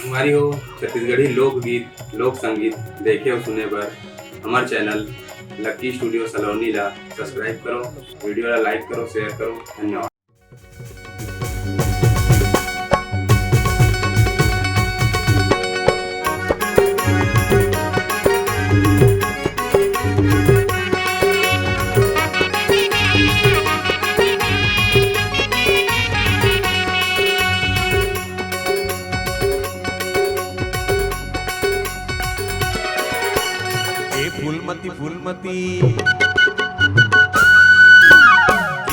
हमारी हो छत्तीसगढ़ी लोकगीत लोक संगीत देखे और सुने बर हमार चैनल लक्की स्टूडियो सलोनी ला सब्सक्राइब करो, वीडियो ला लाइक करो, शेयर करो। धन्यवाद। फूलमती फूलमती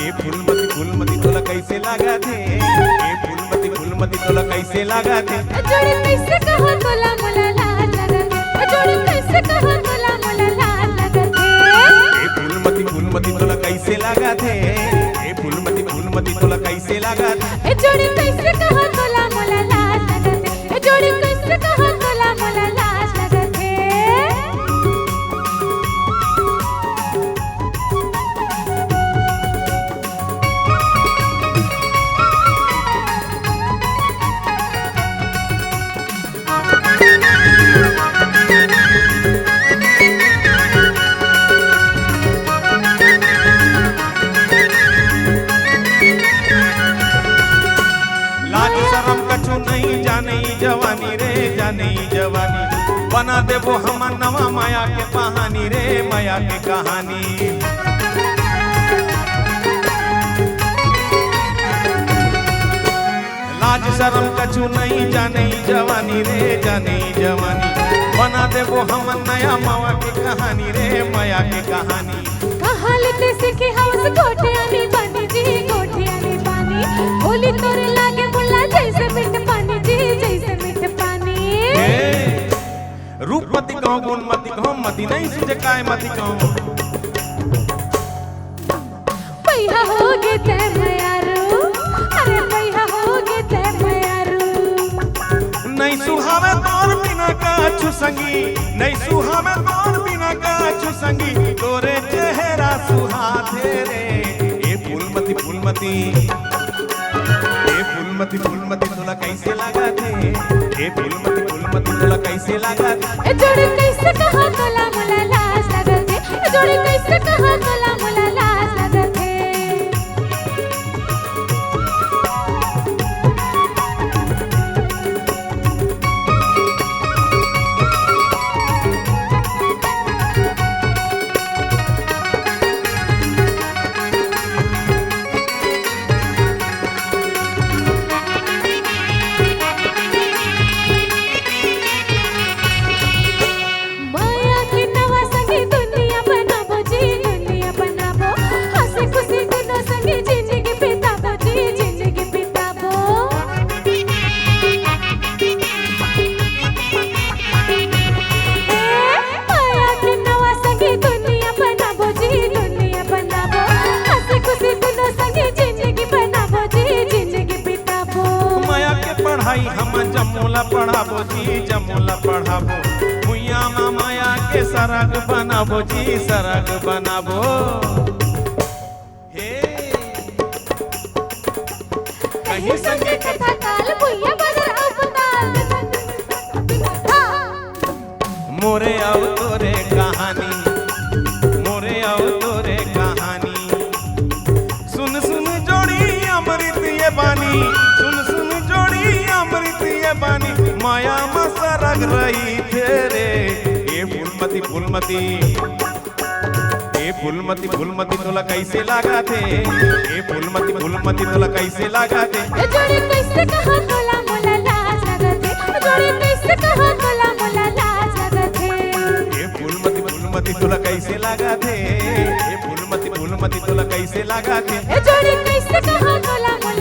ए फूलमती फूलमती तोला कैसे लागा थे? ए फूलमती फूलमती तोला कैसे लागा थे? जोड़ी कैसे कहो तोला मोला लाज लगत है, जोड़ी कैसे कहो तोला मोला लाज लगत है। ए फूलमती फूलमती तोला कैसे लागा थे? ए फूलमती फूलमती तोला कैसे लागा थे? ए जोड़ी कैसे कहो तोला मोला लाज लगत है, ए जोड़ी कैसे कहो तोला मोला लाज लगत है। लाज शरम कछु नहीं जाने जवानी रे जाने जवानी बना देबो हम नवा माया के कहानी रे माया के कहानी। लाज शरम कछु नहीं जाने जवानी रे जाने जवानी बना देबो हम नया माया के कहानी रे माया के कहानी। कहालते सीखे हाउस गोठियानी पानी जी गोठियानी पानी बोली तोरे लागे बोला जैसे मीठ पानी जी जैसे मीठ पानी। रूपमती कहो गुणमती कहो मती नहीं सुझे काय मती कहो। पैहा होगे ते मयारू अरे पैहा होगे ते मयारू। नहीं सुहावे तोर बिना काछु संगी नहीं सुहावे तोर बिना काछु संगी तोरे चेहरा सुहाते रे। ए फूलमती फूलमती ए फूलमती फूलमती तोला कैसे लागा थे? ए फूलमती फूलमती तोला कैसे लागा थे? ए जोड़ी कैसे कहो तोला मोला लाज लगत है, ए जोड़ी कैसे कहो तोला मोला लाज लगत है। माया की नवा संगी दुनिया बनाबो जी दुनिया बनाबो हंसी खुशी दुनो संगी जिंदगी बिताबो जी जिंदगी बिताबो। माया की नवा संगी दुनिया बनाबो जी दुनिया बनाबो हंसी खुशी दुनो संगी जिंदगी बनाबो जी जिंदगी बिताबो। माया के पढ़ाई हम जमूला पढ़ाबो जी जमूला पढ़ाबो भुइया माया के सरग बनाबो जी सरग बनाबो। हे कहीं संगे कथा काल भुइया बदर अवताल। मोरे आओ तोरे कहानी मोरे आओ तोरे कहानी सुन सुन जोड़ी अमृत ये बानी सुन सुन जोड़ी अमृत ये बानी माया में सरग रही तेरे। ए फूलमती फूलमती ए फूलमती फूलमती तोला कैसे लागा थे? ए फूलमती फूलमती तोला कैसे लागा थे? ए जोड़ी कैसे कहो तोला मोला लाज लगत है, ए जोड़ी कैसे कहो तोला मोला लाज लगत है। ए फूलमती फूलमती तोला कैसे लागा थे? ए फूलमती फूलमती तोला कैसे लागा थे? ए जोड़ी कैसे कहो तोला मोला